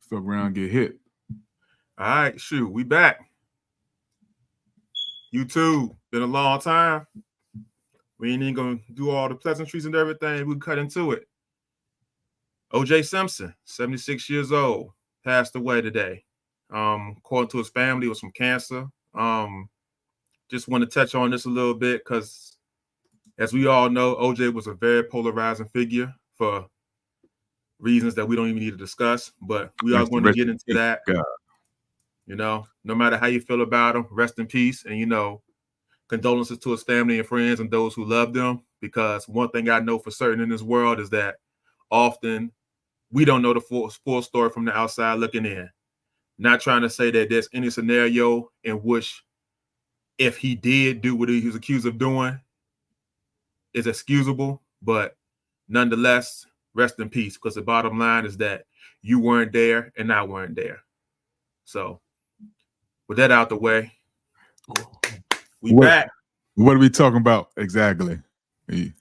Fuck around, get hit. All right, shoot, we back. You too. Been a long time. We ain't even gonna do all the pleasantries and everything. We cut into it. OJ Simpson, 76 years old, passed away today. According to his family, it was from cancer. Just want to touch on this a little bit because, as we all know, OJ was a very polarizing figure for reasons that we don't even need to discuss. But we are going to get into that. You know, no matter how you feel about him, rest in peace. And, you know, condolences to his family and friends and those who loved him. Because one thing I know for certain in this world is that often we don't know the full story from the outside looking in. Not trying to say that there's any scenario in which if he did do what he was accused of doing is excusable, but nonetheless, rest in peace. Because the bottom line is that you weren't there and I weren't there. So with that out the way, back. What are we talking about exactly? You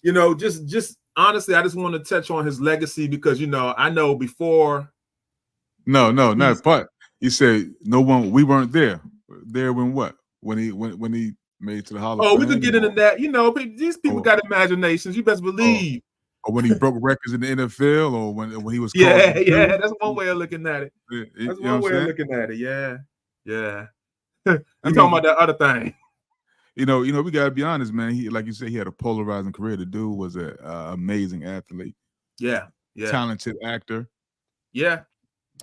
know, just honestly, I just want to touch on his legacy because, you know, I know before. No, not part. You said we weren't there. There when what? When he made it to the Hall of Fame? Oh, we could get into that. You know, these people got imaginations. You best believe. Or when he broke records in the NFL, or when he was yeah, that's one way of looking at it. That's one way of looking at it. Yeah. You talking about that other thing? You know, we gotta be honest, man. He, like you said, he had a polarizing career. The dude was an amazing athlete. Yeah. Talented actor. Yeah.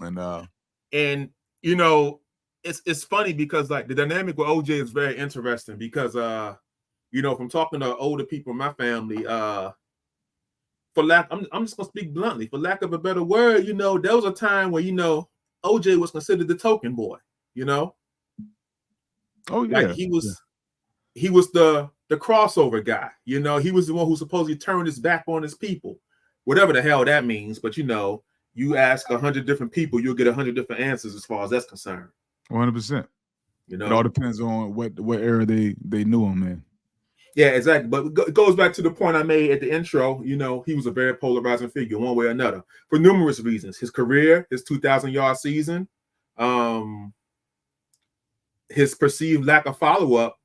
And you know, it's funny because like the dynamic with OJ is very interesting because you know, from talking to older people in my family, I'm just gonna speak bluntly, for lack of a better word, you know, there was a time where, you know, OJ was considered the token boy, you know. Oh yeah. Like he was the crossover guy, you know. He was the one who supposedly turned his back on his people, whatever the hell that means. But you know, you ask 100 different people, you'll get 100 different answers as far as that's concerned. 100%. You know, it all depends on what era they knew him in. Yeah, exactly. But it goes back to the point I made at the intro. You know, he was a very polarizing figure, one way or another, for numerous reasons. His career, his 2,000-yard season, his perceived lack of follow-up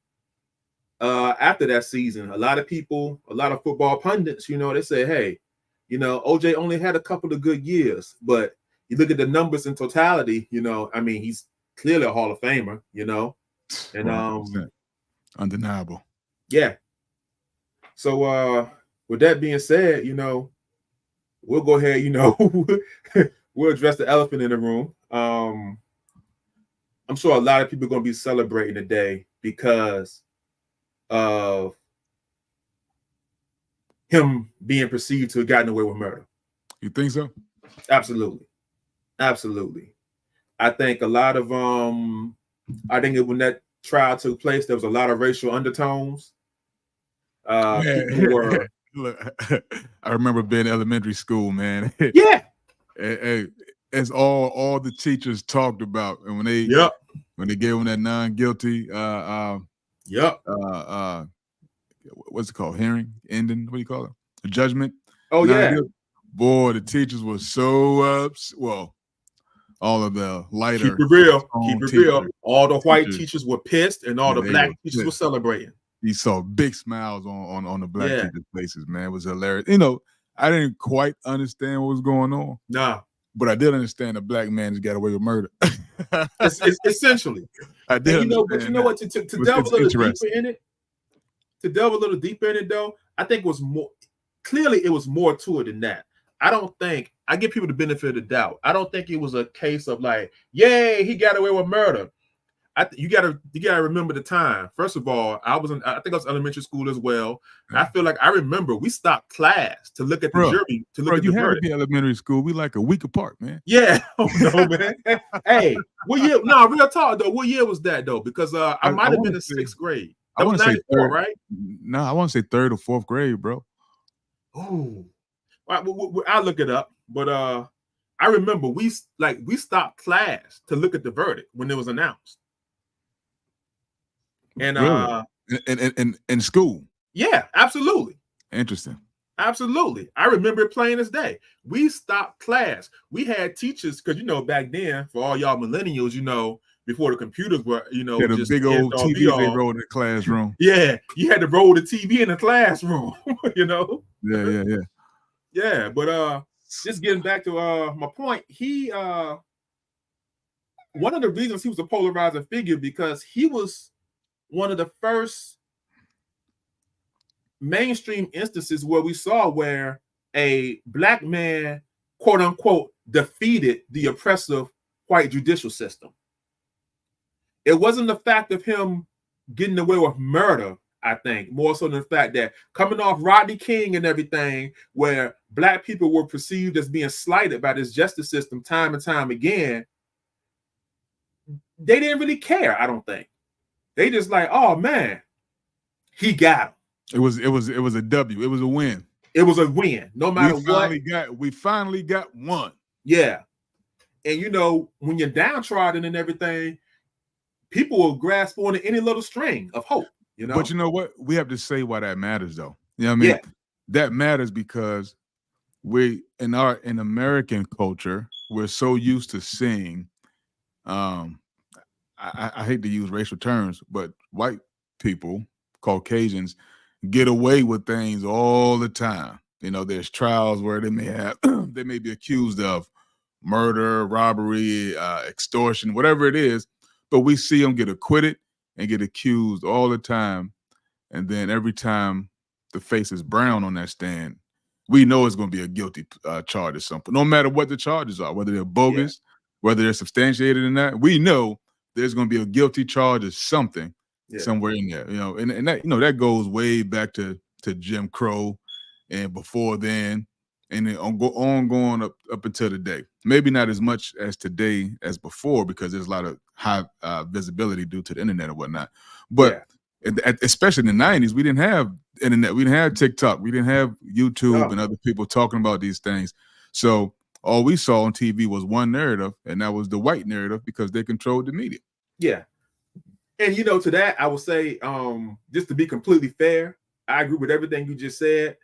after that season. A lot of people, a lot of football pundits, you know, they say, hey, you know, OJ only had a couple of good years, but you look at the numbers in totality, you know, I mean, he's clearly a Hall of Famer, you know, and 100%. Undeniable. Yeah. So with that being said, you know, we'll go ahead, you know, we'll address the elephant in the room. I'm sure a lot of people are going to be celebrating today because of him being perceived to have gotten away with murder. You think so? Absolutely. I think a lot of I think when that trial took place, there was a lot of racial undertones. People were. Look, I remember being in elementary school, man. Yeah. As all the teachers talked about, and when they gave him that non-guilty, what's it called? Hearing, ending. What do you call it? The judgment. Oh yeah. Boy, the teachers were so well. All of the lighter. Keep it real. All the white teachers were pissed, and all the black teachers were celebrating. You saw big smiles on the black teachers' faces, man. It was hilarious. You know, I didn't quite understand what was going on. Nah. But I did understand a black man just got away with murder. it's essentially. I did. You know, but you know what? To delve a little deeper in it, though, I think it was more. Clearly, it was more to it than that. I don't think I give people the benefit of the doubt. I don't think it was a case of like, yay, he got away with murder. You gotta remember the time. First of all, I think I was elementary school as well. I feel like I remember we stopped class to look at the jury to look at the verdict. You had to be elementary school. We like a week apart, man. Yeah, no, man. Hey, what year? No, real talk though. What year was that though? Because I might have been in 6th grade. I want to say third, right? No, I want to say 3rd or 4th grade, bro. Oh, I'll look it up. But I remember we stopped class to look at the verdict when it was announced. And really? In school. Yeah, absolutely. Interesting. Absolutely. I remember it plain as day. We stopped class. We had teachers, because back then, for all y'all millennials, before the computers were, Yeah, the just big the end old all be TVs they all. rolled in the classroom. Yeah, you had to roll the TV in the classroom, Yeah, yeah, yeah. Yeah, but just getting back to my point, he one of the reasons he was a polarizing figure because he was one of the first mainstream instances where we saw where a black man, quote unquote, defeated the oppressive white judicial system. It wasn't the fact of him getting away with murder, I think, more so than the fact that coming off Rodney King and everything, where black people were perceived as being slighted by this justice system time and time again, they didn't really care, I don't think. They just like, oh man, he got him. It was a W. It was a win. It was a win, no matter what. We finally got one. Yeah. And when you're downtrodden and everything, people will grasp onto any little string of hope, But you know what? We have to say why that matters, though. You know what I mean? Yeah. That matters because we in American culture, we're so used to seeing I hate to use racial terms, but white people, Caucasians, get away with things all the time. There's trials where they may be accused of murder, robbery, extortion, whatever it is, but we see them get acquitted and get accused all the time. And then every time the face is brown on that stand, we know it's going to be a guilty charge or something. No matter what the charges are, whether they're bogus, whether they're substantiated or not, we know there's going to be a guilty charge or something somewhere in there. And that that goes way back to Jim Crow and before then, and then going up until today. Maybe not as much as today as before because there's a lot of high visibility due to the internet and whatnot. But especially in the 90s, we didn't have internet, we didn't have TikTok, we didn't have YouTube and other people talking about these things. So all we saw on TV was one narrative, and that was the white narrative because they controlled the media. Yeah. And to that, I would say, just to be completely fair, I agree with everything you just said,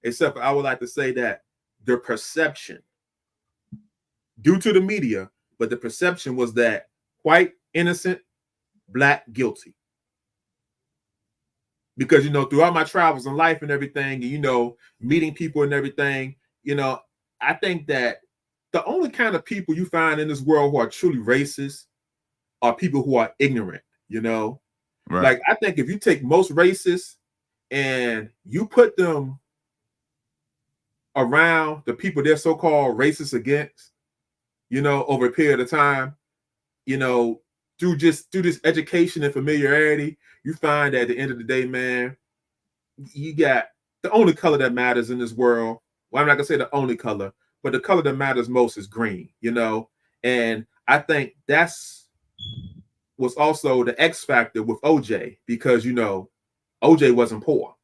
except for I would like to say that the perception due to the media, but the perception was that white innocent, black guilty. Because throughout my travels in life and everything, and meeting people and everything, I think that the only kind of people you find in this world who are truly racist are people who are ignorant. Right. Like I think if you take most racists and you put them around the people they're so-called racist against, over a period of time, through this education and familiarity, you find that at the end of the day, man, you got the only color that matters in this world. Well, I'm not gonna say the only color, but the color that matters most is green, and I think that's was also the X factor with OJ, because OJ wasn't poor.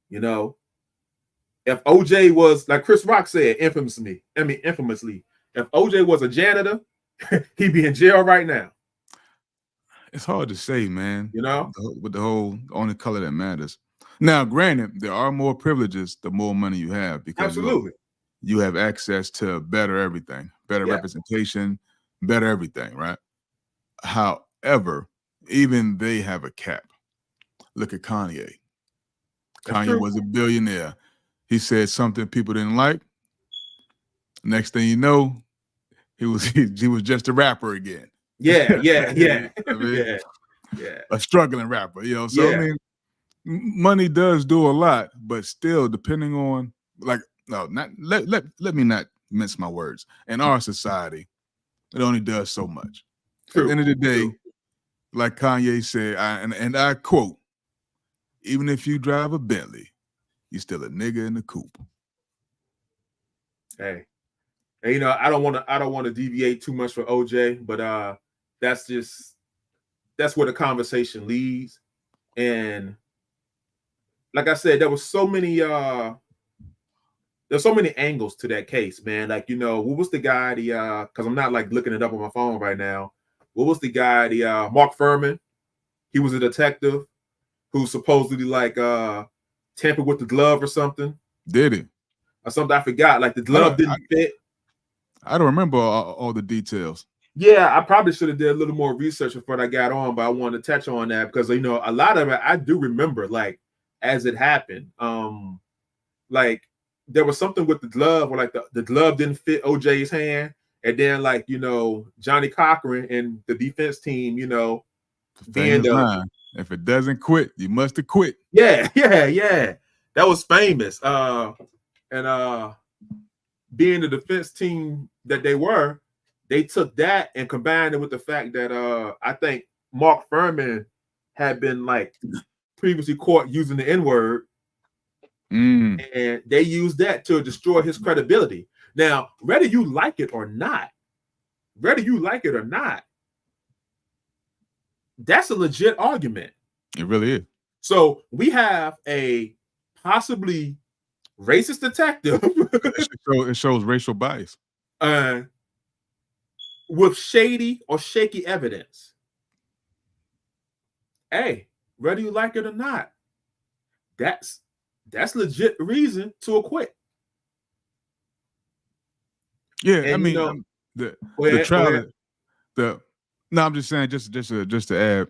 If OJ was, like Chris Rock said infamously, if OJ was a janitor, he'd be in jail right now. It's hard to say, man. With the whole only color that matters. Now, granted, there are more privileges the more money you have, because absolutely you have access to better everything, better representation, better everything, right? However, even they have a cap. Look at Kanye. Kanye was a billionaire. He said something people didn't like. Next thing you know, he was just a rapper again. Yeah. I mean, a struggling rapper, So I mean, money does do a lot, but still, depending on let me not mince my words. In our society, it only does so much. At the end of the day, like Kanye said, and I quote, "Even if you drive a Bentley, you're still a nigga in the coupe." Hey, and I don't want to deviate too much for OJ, but that's where the conversation leads. And like I said, there's so many angles to that case, man. Like, what was the guy, because I'm not like looking it up on my phone right now. What was the guy, Mark Furman? He was a detective who supposedly tampered with the glove or something. Did it? Or something I forgot. Like the glove didn't fit. I don't remember all the details. Yeah, I probably should have did a little more research before I got on, but I wanted to touch on that because a lot of it I do remember, like as it happened. Like there was something with the glove where like the glove didn't fit OJ's hand, and then like Johnny Cochran and the defense team, being the if it doesn't quit, you must have quit. Yeah. That was famous. And being the defense team that they were, they took that and combined it with the fact that I think Mark Furman had been like previously caught using the N-word. And they used that to destroy his credibility. Now, whether you like it or not, that's a legit argument. It really is. So we have a possibly racist detective. It shows racial bias. With shady or shaky evidence. Hey, whether you like it or not, that's legit reason to acquit. Yeah, and, I mean, the trial. No, I'm just saying, just to add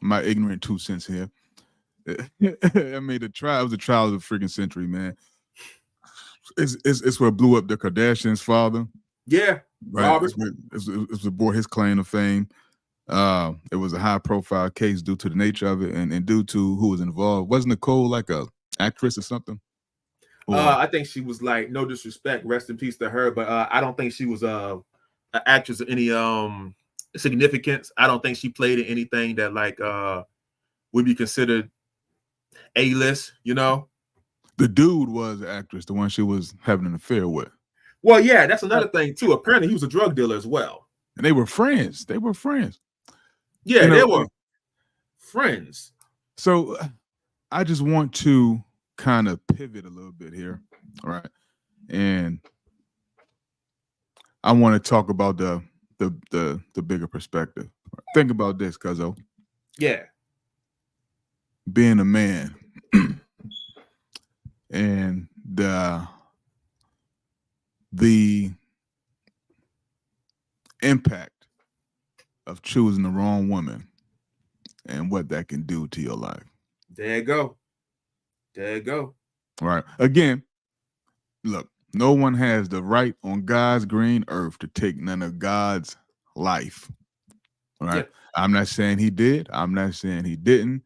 my ignorant 2 cents here. I mean, the trial was the trial of the freaking century, man. It's what blew up the Kardashians' father. Yeah, right. It's what bore his claim to fame. It was a high-profile case due to the nature of it and due to who was involved. Wasn't Nicole like a actress or something? I think she was like, no disrespect, rest in peace to her, but I don't think she was an actress of any significance. I don't think she played in anything that like would be considered A-list, The dude was an actress, the one she was having an affair with. Well, yeah, that's another thing too. Apparently, he was a drug dealer as well. And they were friends. Yeah, they were friends. So I just want to kind of pivot a little bit here, all right? And I want to talk about the bigger perspective. Think about this, Cuzzo. Yeah. Being a man and the impact of choosing the wrong woman and what that can do to your life. There you go. Right. Again, look, no one has the right on God's green earth to take none of God's life. All right. Yeah. I'm not saying he did. I'm not saying he didn't.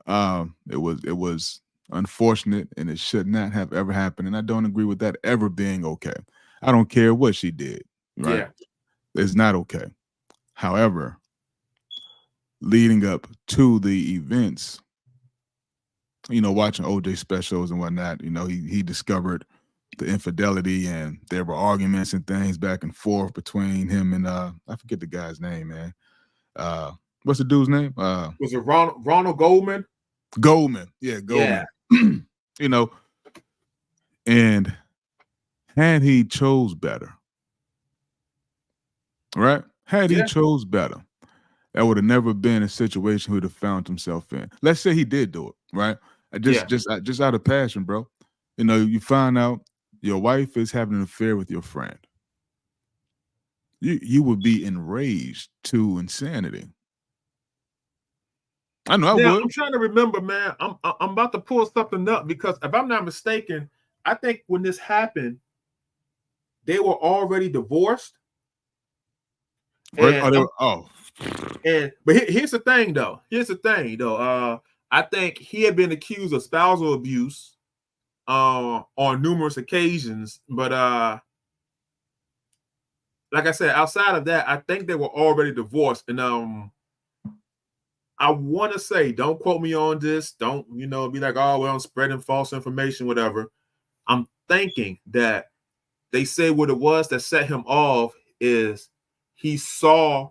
It was unfortunate and it should not have ever happened. And I don't agree with that ever being okay. I don't care what she did. Right. Yeah. It's not okay. However, leading up to the events, watching OJ specials and whatnot, he discovered the infidelity and there were arguments and things back and forth between him and I forget the guy's name, man. What's the dude's name? Was it Ronald Goldman? Goldman. Yeah, Goldman. Yeah. And had he chose better, right? Had he chose better, that would have never been a situation he would have found himself in. Let's say he did do it, right? Just out of passion, bro. You find out your wife is having an affair with your friend. You would be enraged to insanity. I know I would. I'm trying to remember, man. I'm about to pull something up because if I'm not mistaken, I think when this happened, they were already divorced. But here's the thing, though. I think he had been accused of spousal abuse on numerous occasions, but like I said, outside of that, I think they were already divorced. And I want to say, don't quote me on this. Don't be like, oh, well, I'm spreading false information, whatever. I'm thinking that they say what it was that set him off is he saw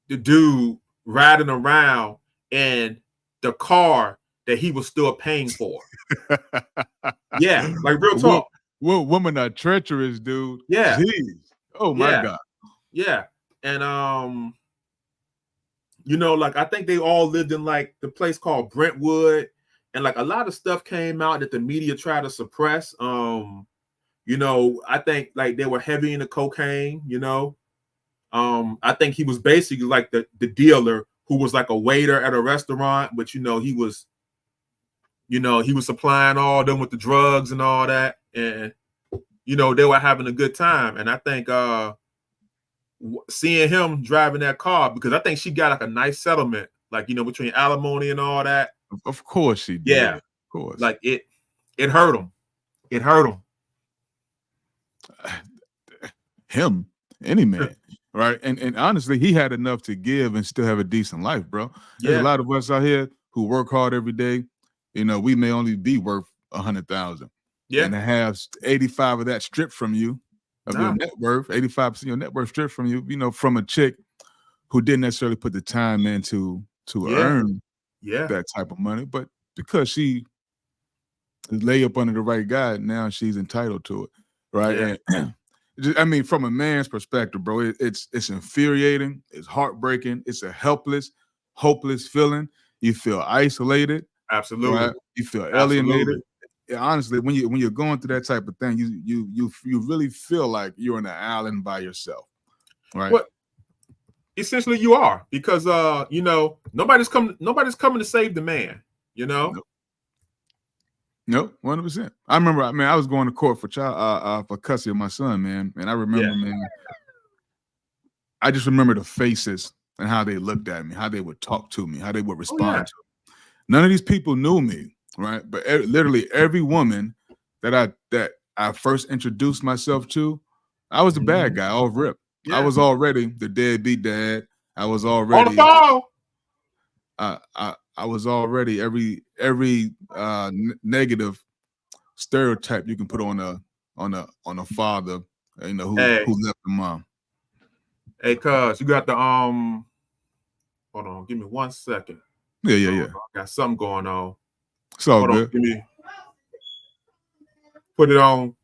the dude riding around in the car that he was still paying for. Yeah, like real talk. Well, women are treacherous, dude. Yeah. Jeez. Oh my God. Yeah. And like I think they all lived in like the place called Brentwood, and like a lot of stuff came out that the media tried to suppress. You know, I think like they were heavy into cocaine, you know. I think he was basically like the dealer who was like a waiter at a restaurant, but you know, he was supplying all them with the drugs and all that. And you know, they were having a good time. And I think seeing him driving that car, because I think she got like a nice settlement, like, you know, between alimony and all that. Of course she did. Yeah. Of course. Like it hurt him. It hurt him. Him, any man, right? And honestly, he had enough to give and still have a decent life, bro. There's a lot of us out here who work hard every day. You know, we may only be worth 100,000. Yeah. And to have 85 of that stripped from you, of your net worth, 85% of your net worth stripped from you, you know, from a chick who didn't necessarily put the time in to earn that type of money, but because she lay up under the right guy, now she's entitled to it, right? Yeah. And I mean, from a man's perspective, bro, it's infuriating, it's heartbreaking, it's a helpless, hopeless feeling. You feel isolated. Absolutely. Right? You feel alienated. Yeah, honestly, when you're going through that type of thing, you really feel like you're on an island by yourself. Right. Well, essentially you are, because you know, nobody's coming to save the man, you know? Nope, 100%. I remember, I mean, I was going to court for custody of my son, man. And I remember, man, I just remember the faces and how they looked at me, how they would talk to me, how they would respond to me. None of these people knew me, right? But literally every woman that I first introduced myself to, I was the bad guy, all rip. Yeah. I was already the deadbeat dad. I was already on the ball. I was already every negative stereotype you can put on a father, you know, who left the mom. Hey, cuz you got the hold on, give me 1 second. Yeah. Got something going on. It's all good. Give me, put it on.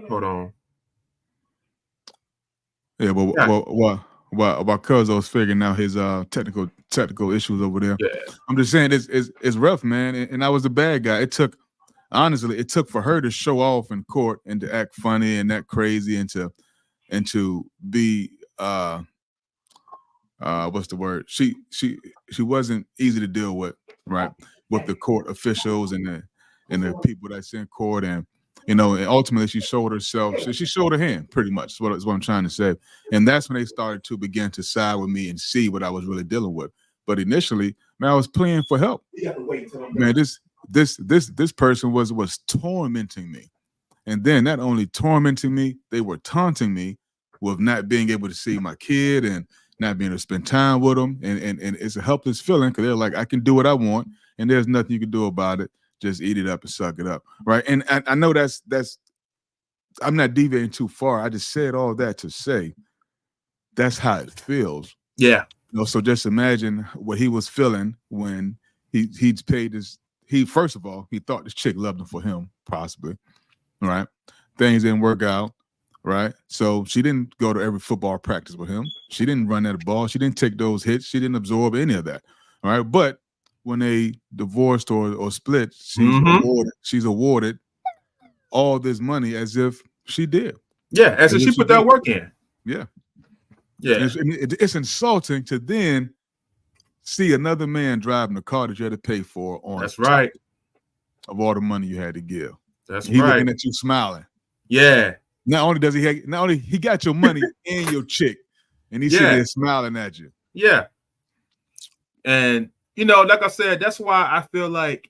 Hold on. Yeah, but while cuz I was figuring out his technical issues over there. Yeah. I'm just saying it's rough, man. And I was the bad guy. It took for her to show off in court and to act funny and act crazy and to be what's the word? She wasn't easy to deal with, right? With the court officials and the people that's in court, and you know, and ultimately she showed herself. She showed her hand, pretty much. Is what I'm trying to say. And that's when they started to begin to side with me and see what I was really dealing with. But initially, man, I was pleading for help. Man, this person was tormenting me, and then not only tormenting me, they were taunting me with not being able to see my kid and not being able to spend time with them. And it's a helpless feeling because they're like, I can do what I want, and there's nothing you can do about it. Just eat it up and suck it up, right? And I know that's I'm not deviating too far. I just said all that to say that's how it feels. Yeah. You know, so just imagine what he was feeling when he'd paid this. First of all, he thought this chick loved him for him, possibly, right? Things didn't work out, right? So she didn't go to every football practice with him. She didn't run that ball. She didn't take those hits. She didn't absorb any of that, all right? But when they divorced or split, she's awarded all this money as if she did. Yeah, as if she put that work in. Yeah. It's insulting to then see another man driving the car that you had to pay for on. That's right. Of all the money you had to give. That's right. He looking at you smiling. Yeah. Not only he got your money and your chick, and he's sitting there smiling at you. Yeah. And you know, like I said, that's why I feel like,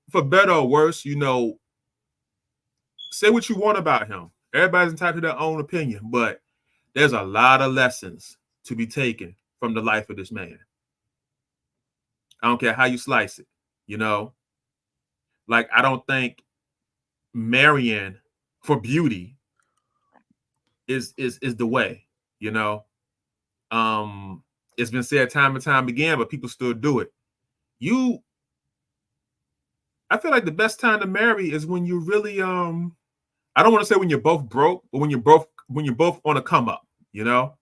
for better or worse, you know, say what you want about him. Everybody's entitled to their own opinion, but there's a lot of lessons to be taken from the life of this man. I don't care how you slice it, you know. Like, I don't think marrying for beauty is the way, you know. It's been said time and time again, but people still do it. I feel like the best time to marry is when you really I don't want to say when you're both broke, but when you're both on a come up, you know?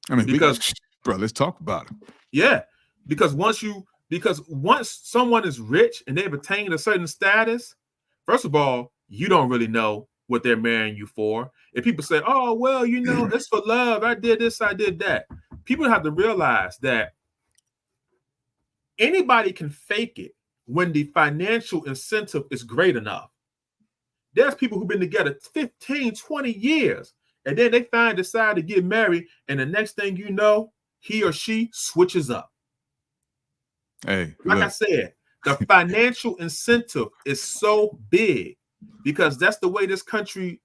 I mean, because bro, let's talk about it. Yeah. Because Because once someone is rich and they've attained a certain status, first of all, you don't really know what they're marrying you for. If people say, oh, well, you know, it's for love. I did this, I did that. People have to realize that anybody can fake it when the financial incentive is great enough. There's people who've been together 15, 20 years, and then they decide to get married, and the next thing you know, he or she switches up. Hey, like I said, the financial incentive is so big because this is the way this country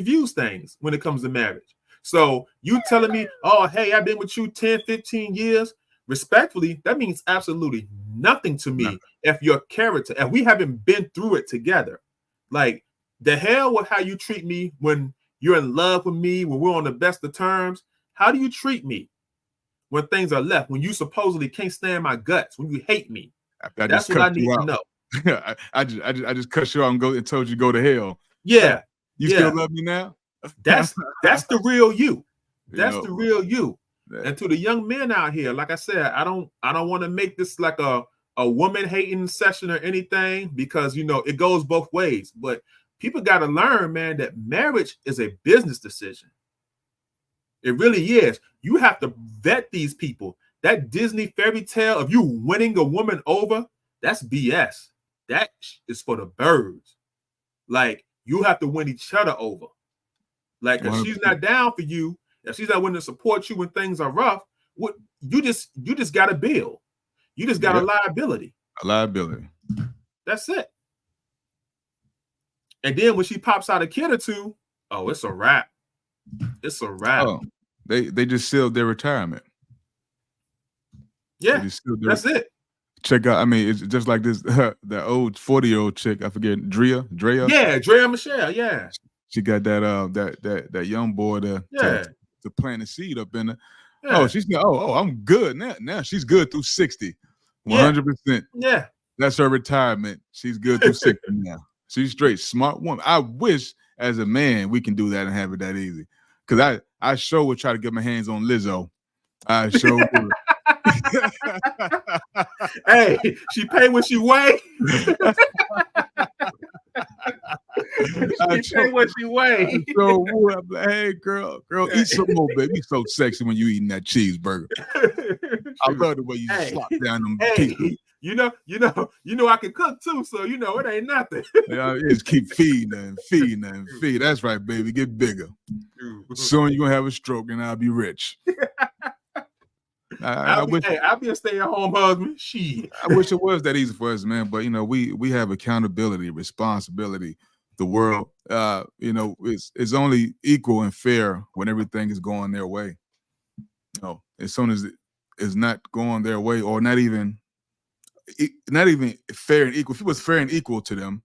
views things when it comes to marriage. So you telling me, oh, hey, I've been with you 10, 15 years. Respectfully, that means absolutely nothing to me if your character, if we haven't been through it together. Like, the hell with how you treat me when you're in love with me, when we're on the best of terms. How do you treat me when things are left, when you supposedly can't stand my guts, when you hate me? That's what I need to know. I just cut you out and told you go to hell. Yeah. You still love me now? That's the real you. That's the real you. And to the young men out here, like I said, I don't want to make this like a woman hating session or anything, because it goes both ways. But people got to learn, man, that marriage is a business decision. It really is. You have to vet these people. That Disney fairy tale of you winning a woman over, that's BS. That is for the birds. Like, you have to win each other over. Like, if she's not down for you, if she's not willing to support you when things are rough, what you just got a bill. You just got a liability. A liability. That's it. And then when she pops out a kid or two, oh, it's a wrap. It's a wrap. Oh, they just sealed their retirement. Yeah, that's it. Check out. I mean, it's just like this. That old 40-year-old chick. I forget. Drea. Yeah, Drea Michelle. Yeah. She got that young boy to plant a seed up in her. Yeah. Oh, she's I'm good now. Now she's good through 60. 100%. Yeah. That's her retirement. She's good through 60 now. She's straight smart woman. I wish as a man we can do that and have it that easy. Because I sure would try to get my hands on Lizzo. I sure would. Hey, she pay what she weigh. She pay what she weigh. So I'm like, hey, girl, eat some more, baby. You so sexy when you eating that cheeseburger. I love the way you slop down them pieces. You know I can cook too, so it ain't nothing. Just keep feeding. That's right, baby. Get bigger. Soon you're gonna have a stroke and I'll be rich. I'll be a stay-at-home husband. Shit. I wish it was that easy for us, man. But we have accountability, responsibility. The world, it's only equal and fair when everything is going their way. As soon as it is not going their way, or not even fair and equal. If it was fair and equal to them,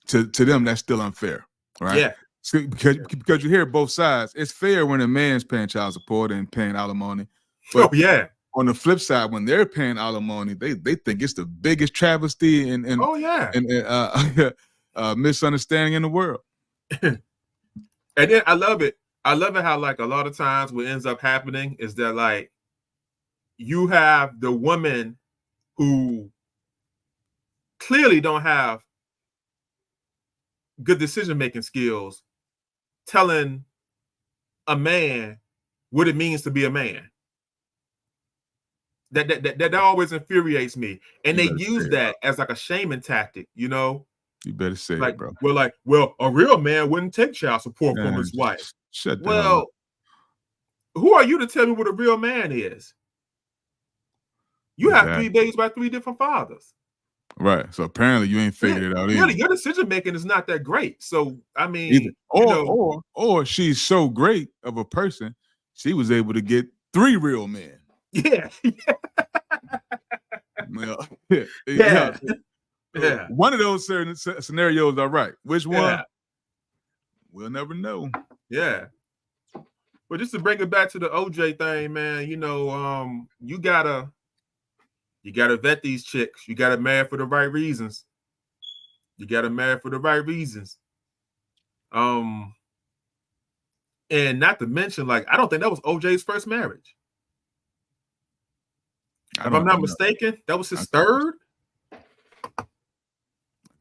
to them, that's still unfair, right? Yeah. So, because you hear both sides. It's fair when a man's paying child support and paying alimony. But on the flip side, when they're paying alimony, they think it's the biggest travesty and misunderstanding in the world. And then I love it how, like, a lot of times what ends up happening is that, like, you have the women who clearly don't have good decision-making skills telling a man what it means to be a man. That always infuriates me. And they use that as like a shaming tactic, You better say like, it, bro. Well, a real man wouldn't take child support from his wife. Shut the hell up. Who are you to tell me what a real man is? You have 3 babies by 3 different fathers. Right. So apparently you ain't figured it out either. Really, your decision making is not that great. So I mean, or she's so great of a person, she was able to get 3 real men. Yeah. One of those certain scenarios are right. Which one? We'll never know. Yeah. But just to bring it back to the OJ thing, man, you gotta vet these chicks. You gotta marry for the right reasons. And not to mention, like, I don't think that was OJ's first marriage. I If I'm don't not even know. mistaken, that was I his third.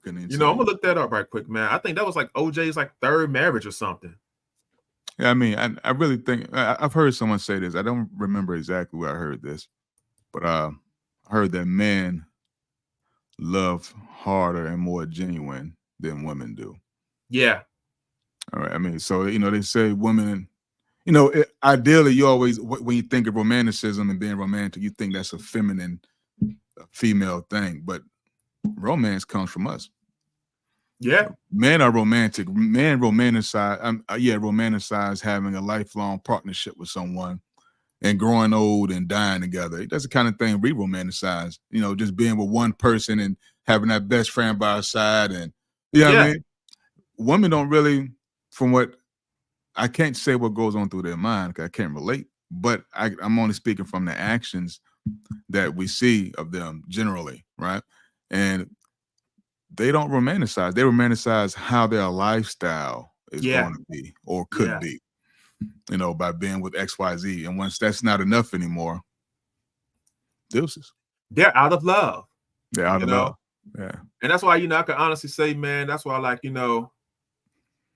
couldn't even You say. know, I'm gonna look that up right quick, man. I think that was like OJ's like third marriage or something. Yeah, I mean, I really think I've heard someone say this. I don't remember exactly where I heard this, but I heard that men love harder and more genuine than women do. Yeah, All right. I mean, so they say women. Ideally, you always when you think of romanticism and being romantic, you think that's a feminine, female thing. But romance comes from us. yeah, Men are romantic. Men romanticize. Romanticize having a lifelong partnership with someone and growing old and dying together. That's the kind of thing we romanticize. Just being with one person and having that best friend by our side, and what I yeah, mean. Women don't really, from what I can't say what goes on through their mind because I can't relate. But I'm only speaking from the actions that we see of them generally, right? And they don't romanticize. They romanticize how their lifestyle is yeah, going to be or could yeah. be, by being with XYZ. And once that's not enough anymore, deuces. They're out of love, They're out you of know, love. Yeah. and that's why I can honestly say, man, that's why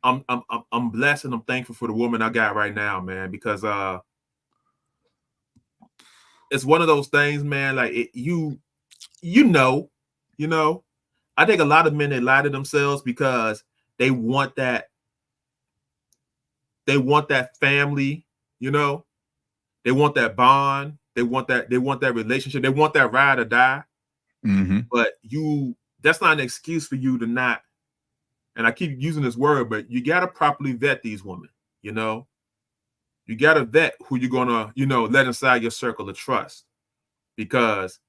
I'm blessed and I'm thankful for the woman I got right now, man, because it's one of those things, man. Like you know, you know. I think a lot of men they lie to themselves because they want that family, you know. They want that bond. They want that relationship. They want that ride or die. Mm-hmm. But that's not an excuse for you to not. And I keep using this word, but you got to properly vet these women. You know, you got to vet who you're gonna, let inside your circle of trust, because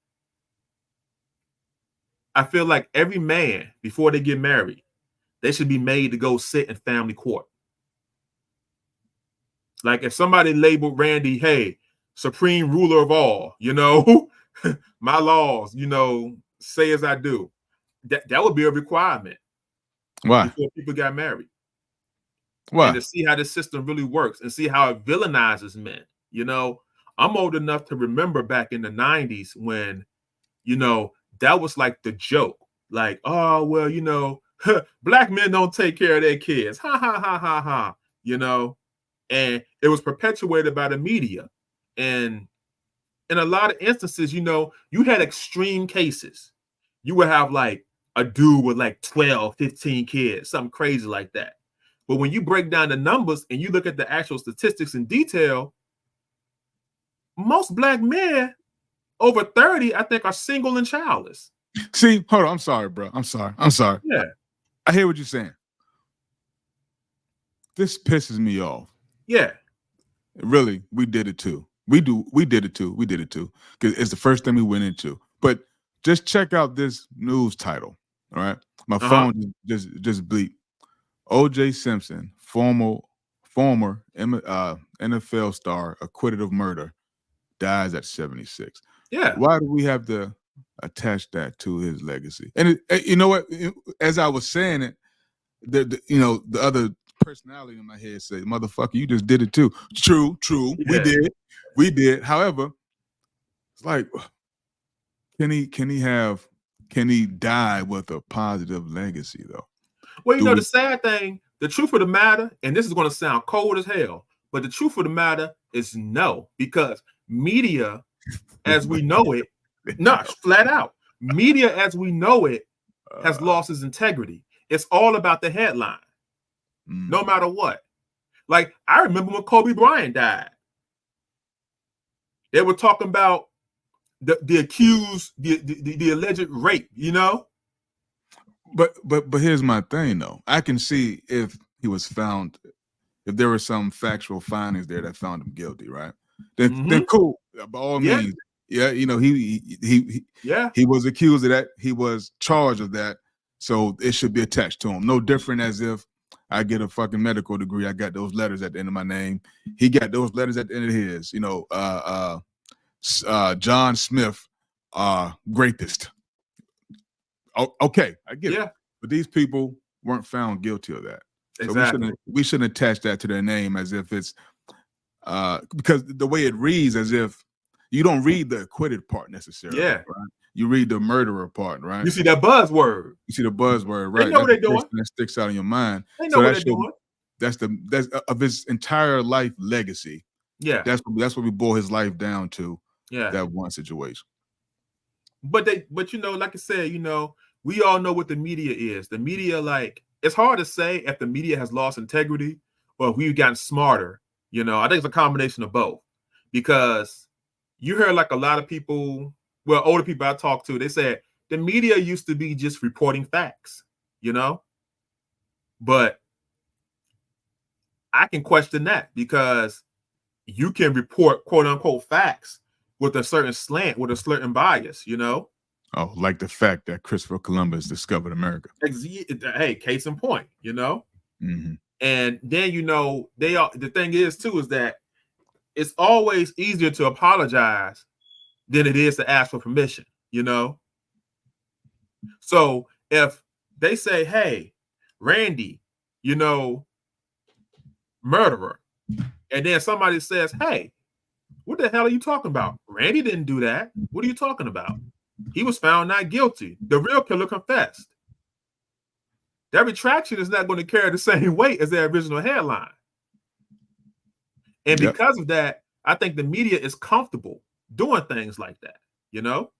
I feel like every man before they get married, they should be made to go sit in family court. Like if somebody labeled Randy, hey, supreme ruler of all, my laws, say as I do. That would be a requirement Why? before people got married. And Why? to see how the system really works and see how it villainizes men. I'm old enough to remember back in the 90s when, that was like the joke. Like, oh, well, black men don't take care of their kids. Ha ha ha ha ha. And it was perpetuated by the media. And in a lot of instances, you had extreme cases. You would have like a dude with like 12, 15 kids, something crazy like that. But when you break down the numbers and you look at the actual statistics in detail, most black men over 30, I think, are single and childless. See, hold on. I'm sorry, bro. I'm sorry. Yeah. I hear what you're saying. This pisses me off. Yeah. Really, we did it too. We did it too. Because it's the first thing we went into. But just check out this news title. All right. My phone just bleeped. OJ Simpson, former NFL star, acquitted of murder, dies at 76. Yeah. Why do we have to attach that to his legacy? And you know what? As I was saying it, the other personality in my head said, "Motherfucker, you just did it too." True. Yeah. We did. However, it's like, can he die with a positive legacy though? Well, the sad thing, the truth of the matter, and this is going to sound cold as hell, but the truth of the matter is no, because media, as we know it, not flat out, media as we know it has lost its integrity. It's all about the headline, no matter what. Like, I remember when Kobe Bryant died. They were talking about the accused, the alleged rape, But here's my thing though. I can see if he was found, if there were some factual findings there that found him guilty, right? Then cool. By all means. Yeah, he was accused of that. He was charged of that. So it should be attached to him. No different as if I get a fucking medical degree. I got those letters at the end of my name. He got those letters at the end of his. John Smith, rapist. Oh, okay, I get it. But these people weren't found guilty of that. So exactly. we shouldn't attach that to their name as if it's because the way it reads as if you don't read the acquitted part necessarily. Yeah. Right? You read the murderer part, right? You see that buzzword. You see the buzzword, They right? know That's what they're the first doing. thing that sticks out in your mind. They know So what that's they're your doing. that's of his entire life legacy. Yeah. That's what we boil his life down to. Yeah. That one situation. But you know, like I said, you know, we all know what the media is. The media, like, it's hard to say if the media has lost integrity or if we've gotten smarter. You know, I think it's a combination of both. Because you hear like a lot of people, well, older people I talk to, they said the media used to be just reporting facts, you know? But I can question that because you can report quote unquote facts with a certain slant, with a certain bias, you know? Oh, like the fact that Christopher Columbus discovered America. Hey, case in point, you know? Mm-hmm. And then, you know, the thing is too, is that it's always easier to apologize than it is to ask for permission, you know? So if they say, hey, Randy, you know, murderer, and then somebody says, hey, what the hell are you talking about? Randy didn't do that. What are you talking about? He was found not guilty. The real killer confessed. That retraction is not going to carry the same weight as the original headline. And because of that, I think the media is comfortable doing things like that, you know?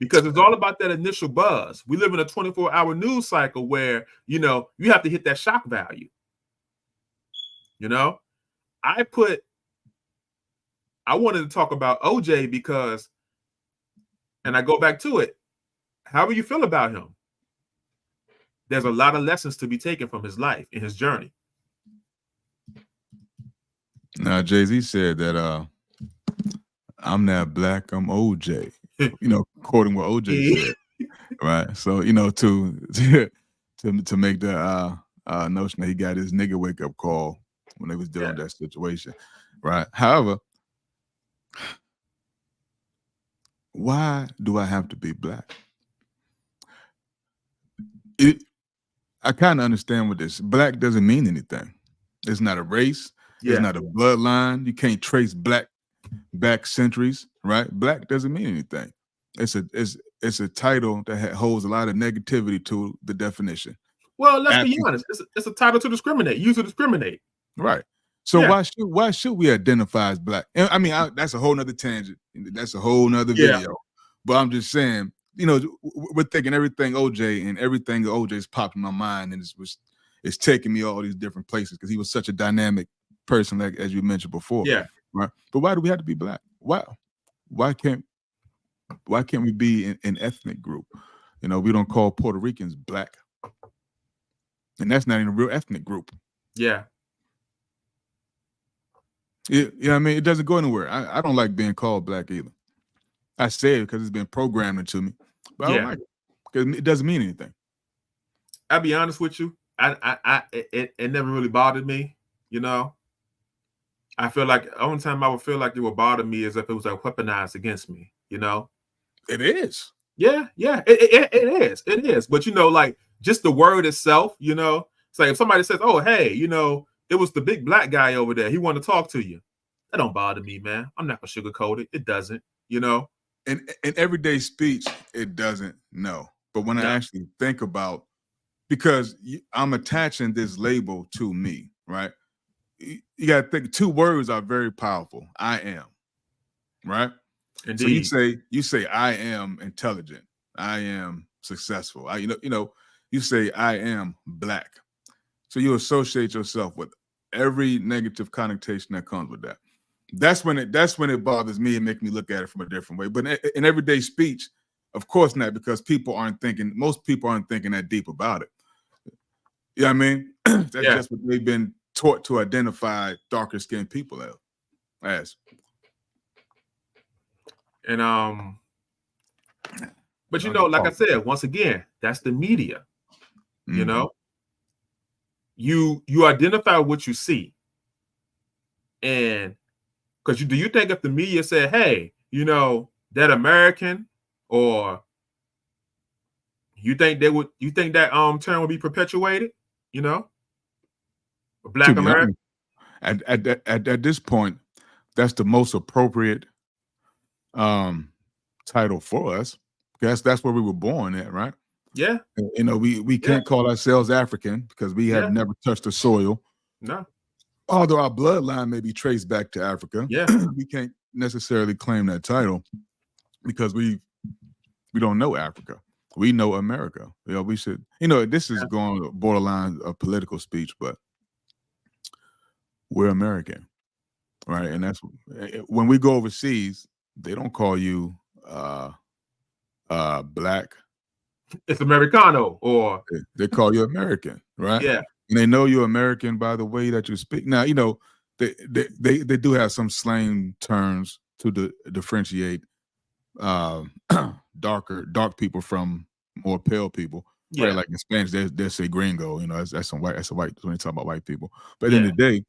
Because it's all about that initial buzz. We live in a 24-hour news cycle where, you know, you have to hit that shock value. You know, I wanted to talk about OJ because, and I go back to it, however you feel about him, there's a lot of lessons to be taken from his life and his journey. Now, Jay-Z said that I'm not black, I'm OJ. You know, quoting what OJ said. Right. So, you know, to make the notion that he got his nigga wake up call when they was dealing with that situation. Right. However, why do I have to be black? I kind of understand what this. Black doesn't mean anything. It's not a race. Yeah. It's not a bloodline. You can't trace black back centuries, right? Black doesn't mean anything. It's a title that holds a lot of negativity to the definition. Well, let's be honest. It's a title to discriminate. Use to discriminate. Right. So why should we identify as black? I mean, that's a whole nother tangent. That's a whole nother video. But I'm just saying, you know, we're thinking everything OJ and everything OJ's popped in my mind, and it's taking me all these different places because he was such a dynamic person, like as you mentioned before. Yeah. Right. But why do we have to be black? Why can't we be an ethnic group? You know, we don't call Puerto Ricans black. And that's not even a real ethnic group. Yeah. Yeah, you know what I mean? It doesn't go anywhere. I don't like being called black either. I say it because it's been programmed into me. But I don't like it because it doesn't mean anything. I'll be honest with you. It never really bothered me, you know. I feel like the only time I would feel like it would bother me is if it was like weaponized against me, you know? It is. Yeah, it is. But, you know, like just the word itself, you know, it's like if somebody says, oh, hey, you know, it was the big black guy over there. He wanted to talk to you. That don't bother me, man. I'm not going to sugarcoat it. It doesn't, you know? In everyday speech, it doesn't, no. But when I actually think about, because I'm attaching this label to me, right? You got to think 2 words are very powerful. I am, right? Indeed. So you say I am intelligent. I am successful. You say I am black. So you associate yourself with every negative connotation that comes with that. That's when it bothers me and make me look at it from a different way. But in everyday speech, of course not, because most people aren't thinking that deep about it. You know what I mean? That's just what they've been taught to identify darker skinned people as. And but you know, like I said, once again, that's the media. You know, you identify what you see, and because do you think if the media said, "Hey, you know, that American," or you think that term would be perpetuated? You know, Black American. At this point, that's the most appropriate title for us. That's where we were born at, right? Yeah. You know, we can't call ourselves African because we have never touched the soil. No. Although our bloodline may be traced back to Africa, Yeah. we can't necessarily claim that title because we don't know Africa. We know America. You know, we should. You know, this is going borderline of political speech, but we're American, right? And that's when we go overseas, they don't call you black. It's Americano, or they call you American, right? Yeah. And they know you're American by the way that you speak. Now, you know, they do have some slang terms to differentiate dark people from more pale people. Yeah. Right? Like in Spanish, they say gringo, you know, that's a white when they talk about white people. But at the end of the day,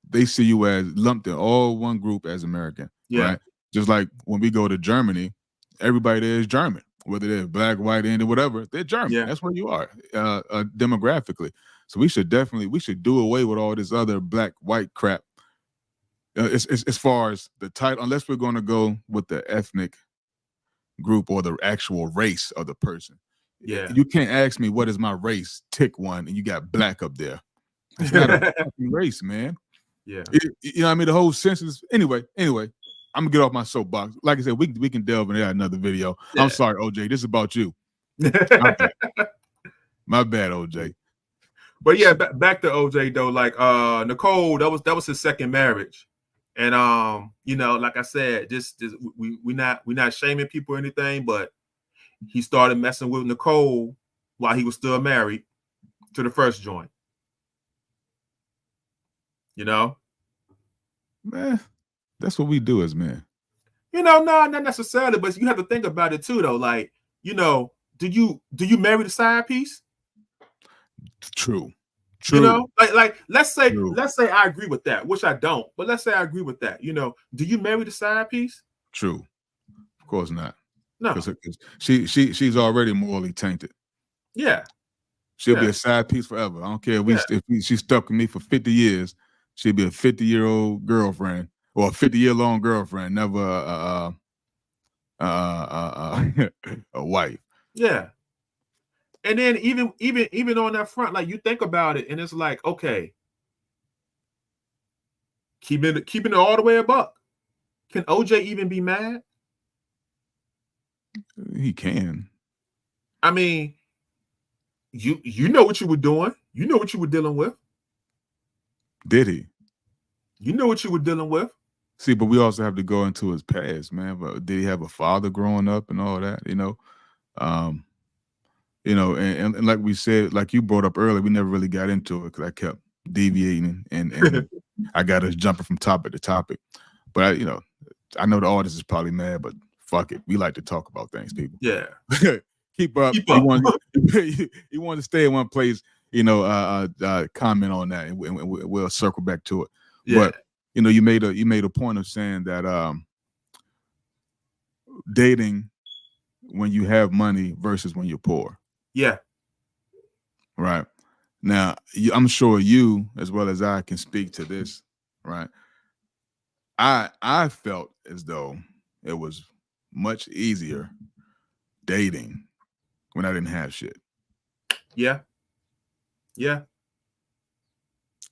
they see you as lumped in all one group as American. Right? Just like when we go to Germany, everybody there is German. Whether they're black, white, Indian, whatever, they're German. Yeah. That's where you are demographically. So we should do away with all this other black, white crap. As far as the title, unless we're going to go with the ethnic group or the actual race of the person. Yeah. You can't ask me what is my race, tick one, and you got black up there. It's not a fucking race, man. Yeah. You know what I mean? The whole census. Anyway, I'm gonna get off my soapbox. Like I said, we can delve into that another video. Yeah. I'm sorry, OJ. This is about you. My bad, OJ. But yeah, back to OJ though. Like Nicole, that was his second marriage, and you know, like I said, just we not shaming people or anything, but he started messing with Nicole while he was still married to the first joint. You know, man. That's what we do as men. You know, no, not necessarily, but you have to think about it too, though. Like, you know, do you marry the side piece? True. You know, like let's say I agree with that, which I don't, but let's say I agree with that. You know, do you marry the side piece? True. Of course not. No. Because she's already morally tainted. Yeah. She'll be a side piece forever. I don't care if she stuck with me for 50 years. She'll be a 50-year-old girlfriend. Or a 50-year-long girlfriend, never a wife. Yeah. And then even on that front, like you think about it, and it's like, okay, keeping it all the way a buck. Can OJ even be mad? He can. I mean, you know what you were doing. You know what you were dealing with. Did he? You know what you were dealing with. See, but we also have to go into his past, man. But did he have a father growing up and all that? You know, and like we said, like you brought up earlier, we never really got into it because I kept deviating and I got us jumping from topic to topic. But I know the audience is probably mad, but fuck it, we like to talk about things, people. Yeah, keep up. You want to stay in one place, comment on that, and we'll circle back to it. Yeah. But you made a point of saying that dating when you have money versus when you're poor. Yeah. Right. Now, I'm sure you, as well as I, can speak to this. Right. I felt as though it was much easier dating when I didn't have shit. Yeah. Yeah.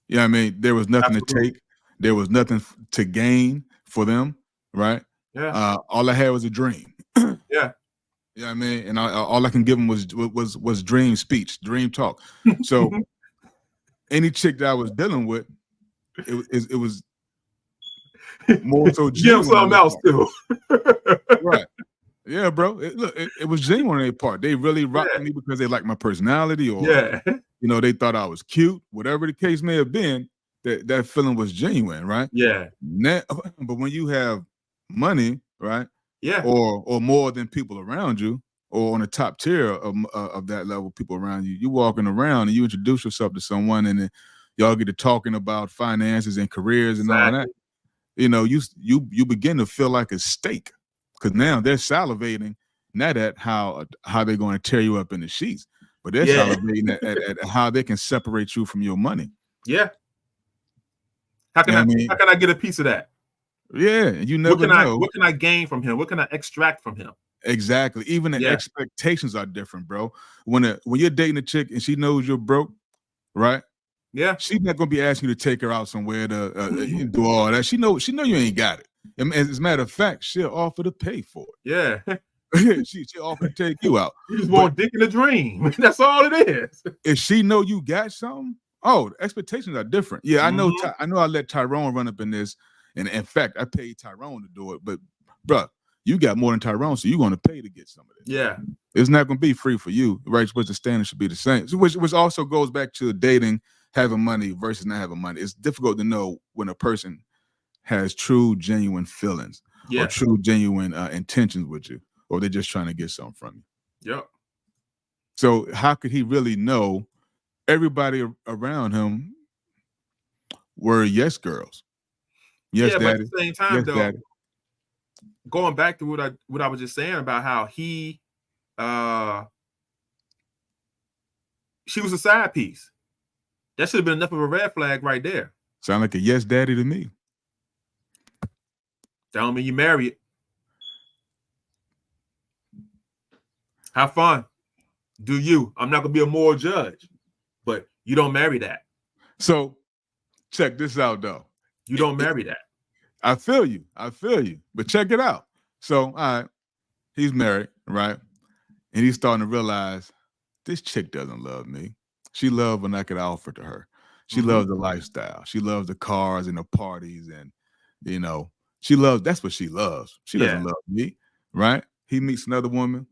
Yeah, I mean, there was nothing to take. There was nothing to gain for them, right? Yeah. All I had was a dream. Yeah. Yeah, I mean, and all I can give them was dream speech, dream talk. So any chick that I was dealing with, it was more so genuine. Something else too. Right. Yeah, bro. It was genuine on their part. They really rocked me because they liked my personality, or they thought I was cute. Whatever the case may have been, that feeling was genuine, right? Yeah. But when you have money, right? Yeah. Or more than people around you, or on the top tier of that level, people around you, you walking around and you introduce yourself to someone, and then y'all get to talking about finances and careers and all that. You begin to feel like a steak, because now they're salivating not at how they're going to tear you up in the sheets, but they're salivating at how they can separate you from your money. Yeah. How can I get a piece of that? Yeah, you never know. What can I gain from him? What can I extract from him? Exactly. Even the Yeah. expectations are different, bro. When you're dating a chick and she knows you're broke, right? Yeah. She's not gonna be asking you to take her out somewhere to do all that. She know you ain't got it. And as a matter of fact, she'll offer to pay for Yeah. it. she'll offer to take you out. You just But want dick in a dream. That's all it is. if she know you got something, oh, the expectations are different. Yeah, I know. I know. I let Tyrone run up in this, and in fact, I paid Tyrone to do it. But, bruh, you got more than Tyrone, so you're going to pay to get some of this. Yeah, it's not going to be free for you, right? But the standard should be the same. So which also goes back to dating, having money versus not having money. It's difficult to know when a person has true, genuine feelings or true, genuine intentions with you, or they're just trying to get something from you. Yep. So how could he really know? Everybody around him were yes girls. Yes, yeah, daddy. but at the same time, yes, though, daddy. Going back to what I was just saying about how he she was a side piece. That should have been enough of a red flag right there. Sound like a yes daddy to me. That don't mean you marry it. Have fun. Do you? I'm not gonna be a moral judge, but you don't marry that. So check this out, though. You don't marry that. I feel you. But check it out. So, all right, he's married, right? And he's starting to realize this chick doesn't love me. She loves what I could offer to her. She loves the lifestyle. She loves the cars and the parties, and that's what she loves. She doesn't love me, right? He meets another woman.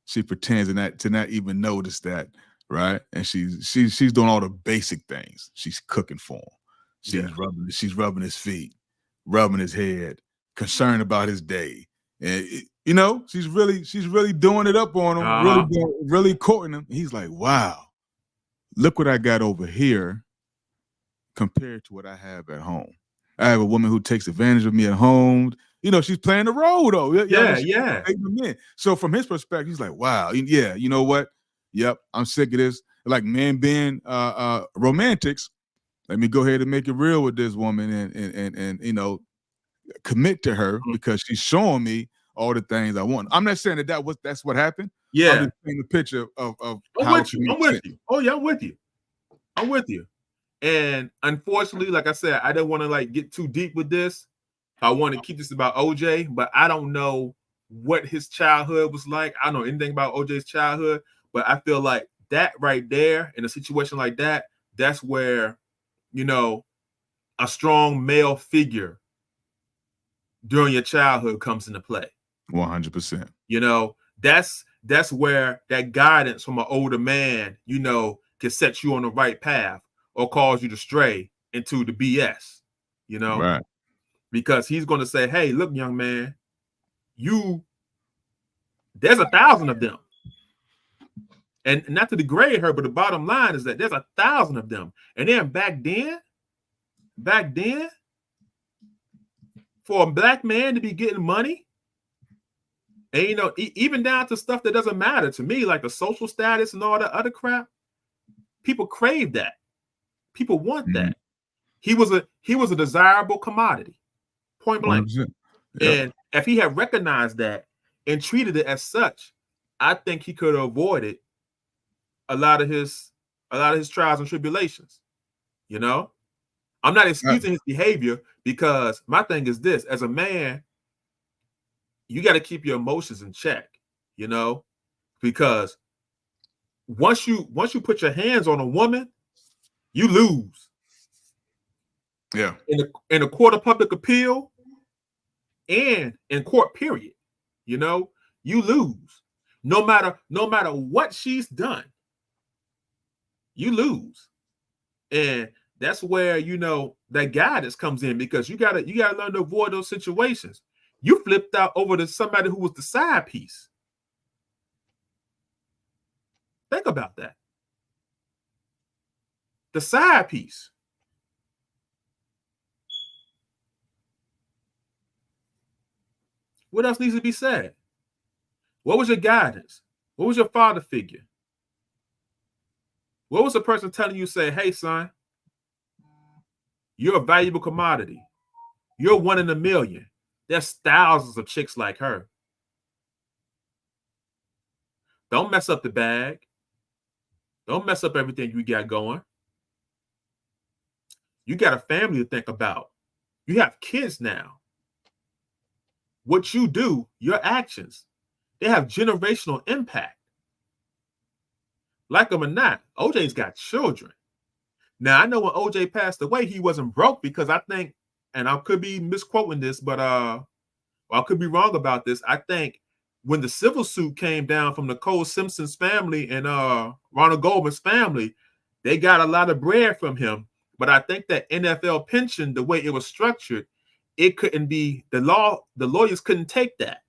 She pretends to not even notice that, right? And she's doing all the basic things. She's cooking for him. She's rubbing his feet, rubbing his head, concerned about his day. And she's really doing it up on him, really courting him. And he's like, wow, look what I got over here compared to what I have at home. I have a woman who takes advantage of me at home. She's playing the role though. Yeah. So from his perspective, he's like, wow, yeah, you know what? Yep, I'm sick of this. Like men being romantics. Let me go ahead and make it real with this woman and commit to her because she's showing me all the things I want. I'm not saying that's what happened. Yeah. I'm just painting the picture of I'm how with you. Oh yeah, I'm with you. And unfortunately, like I said, I don't want to get too deep with this. I want to keep this about OJ, but I don't know what his childhood was like. I don't know anything about OJ's childhood, but I feel like that right there in a situation like that, that's where, a strong male figure during your childhood comes into play. 100%. That's where that guidance from an older man, can set you on the right path or cause you to stray into the BS, Right. Because he's going to say, hey, look, young man, there's 1,000 of them. And not to degrade her, but the bottom line is that there's 1,000 of them. And then back then, for a black man to be getting money, and even down to stuff that doesn't matter to me, like the social status and all that other crap, people crave that. People want that. He was a desirable commodity, point blank. Yep. And if he had recognized that and treated it as such, I think he could have avoided a lot of his trials and tribulations. I'm not excusing his behavior, because my thing is this: as a man, you got to keep your emotions in check, because once you put your hands on a woman, you lose. Yeah. In a court of public appeal and in court, period, you lose. No matter what she's done, you lose. And that's where that guidance comes in, because you gotta learn to avoid those situations. You flipped out over to somebody who was the side piece. Think about that. The side piece. What else needs to be said? What was your guidance? What was your father figure? What was the person telling you, say, hey, son, you're a valuable commodity. You're one in a million. There's thousands of chicks like her. Don't mess up the bag. Don't mess up everything you got going. You got a family to think about. You have kids now. What you do, your actions, they have generational impact. Like them or not, OJ's got children. Now, I know when OJ passed away, he wasn't broke because I think, and I could be misquoting this, but I could be wrong about this. I think when the civil suit came down from Nicole Simpson's family and Ronald Goldman's family, they got a lot of bread from him. But I think that NFL pension, the way it was structured, it couldn't be the lawyers couldn't take that.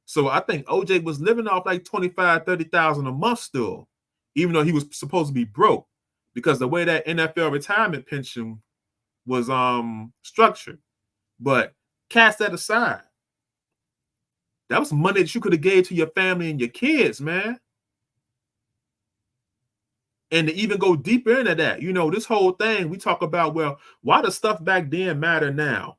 So I think OJ was living off like 25, 30,000 a month still, even though he was supposed to be broke, because the way that NFL retirement pension was structured. But cast that aside. That was money that you could have gave to your family and your kids, man. And to even go deeper into that, this whole thing, we talk about, well, why does stuff back then matter now?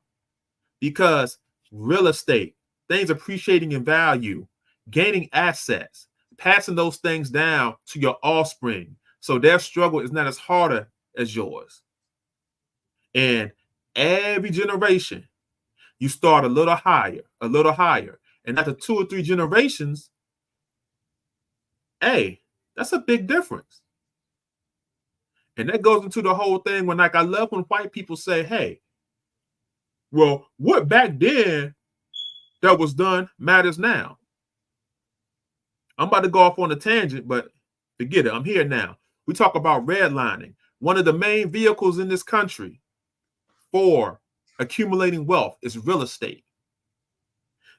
Because real estate, things appreciating in value, gaining assets, passing those things down to your offspring. So their struggle is not as harder as yours. And every generation, you start a little higher, a little higher. And after 2 or 3 generations, hey, that's a big difference. And that goes into the whole thing when, like, I love when white people say, hey, well, what back then that was done matters now. I'm about to go off on a tangent, but forget it. I'm here now. We talk about redlining. One of the main vehicles in this country for accumulating wealth is real estate.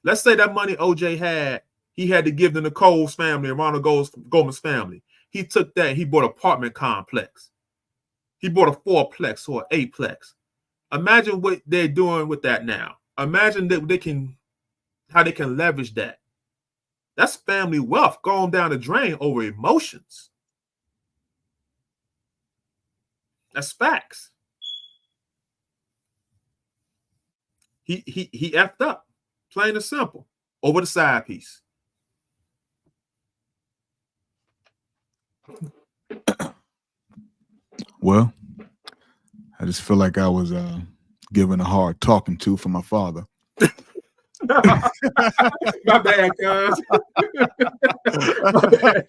Let's say that money OJ had, he had to give to Nicole's family and Ronald Goldman's family. He took that and he bought an apartment complex. He bought a 4-plex or an 8-plex. Imagine what they're doing with that now. Imagine that how they can leverage that. That's family wealth going down the drain over emotions. That's facts. He effed up, plain and simple, over the side piece. Well, I just feel like I was given a hard talking to from my father. My bad, cuz. My bad.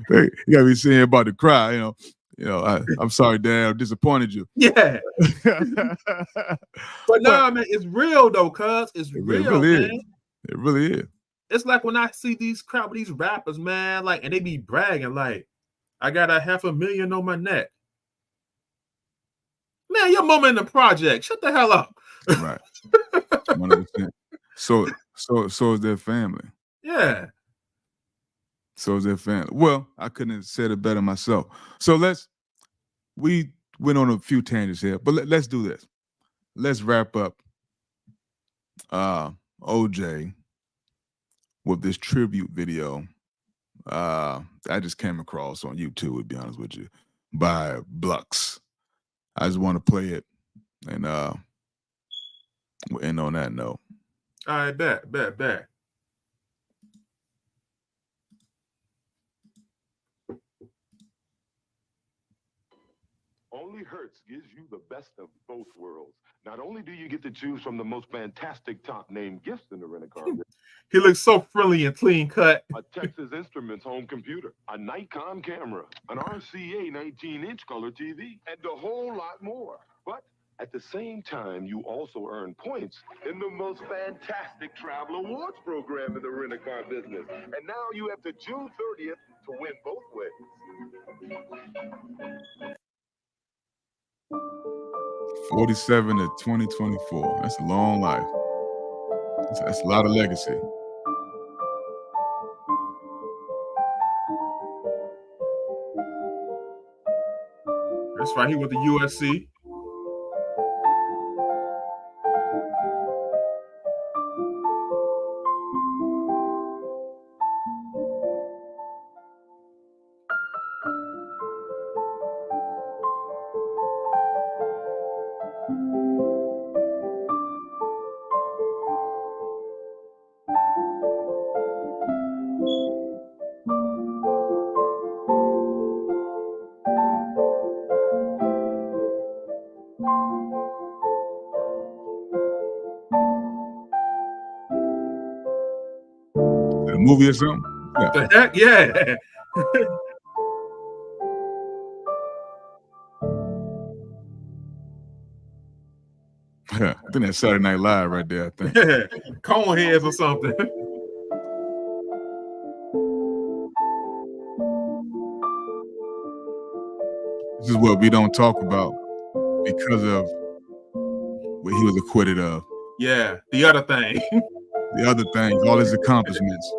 Hey, you gotta be saying about to cry, I'm sorry, Dad, I disappointed you. Yeah. But nah, man, it's real though, cuz. It's real, really man. Is. It really is. It's like when I see these rappers, man, like, and they be bragging, like, I got $500,000 on my neck. Man, your mama in the project. Shut the hell up. Right. 100%. So is their family. Yeah. So is their family. Well, I couldn't have said it better myself. So we went on a few tangents here, but let's do this. Let's wrap up OJ with this tribute video I just came across on YouTube, to be honest with you, by Blux. I just want to play it and we'll end on that note. All right, bet. Only Hertz gives you the best of both worlds. Not only do you get to choose from the most fantastic top-name gifts in the rent-a-car business. He looks so friendly and clean cut. A Texas Instruments home computer, a Nikon camera, an RCA 19-inch color TV, and a whole lot more. But at the same time, you also earn points in the most fantastic travel awards program in the rent-a-car business. And now you have to June 30th to win both ways. 47 to 2024. That's a long life. That's a lot of legacy. That's right. He went to USC. movie or something? Yeah. The heck, yeah. I think that's Saturday Night Live right there, I think. Coneheads or something. This is what we don't talk about because of what he was acquitted of. Yeah, the other thing. The other things, all his accomplishments.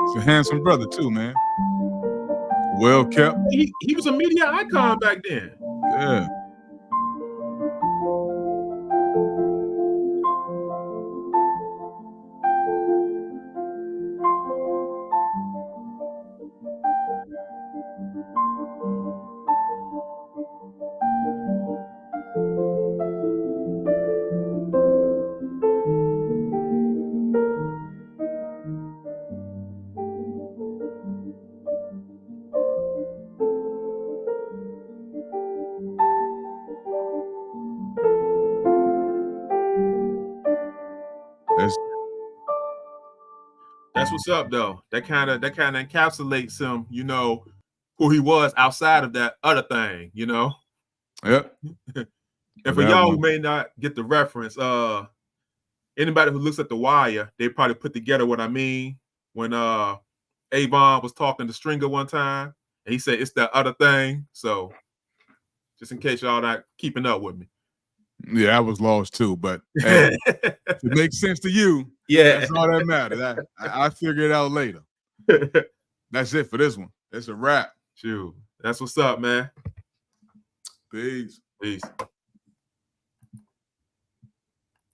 He's a handsome brother too, man. Well kept. He was a media icon back then. Yeah. That's what's up, though. That kind of encapsulates him, you know, who he was outside of that other thing, you know. Yep. And for y'all who may not get the reference, anybody who looks at The Wire, they probably put together what I mean when Avon was talking to Stringer one time, and he said it's that other thing. So just in case y'all not keeping up with me. Yeah, I was lost too, but hey, if it makes sense to you, yeah, that's all that matters. I figure it out later. That's it for this one. It's a wrap. Shoot, that's what's up, man. Peace. Peace.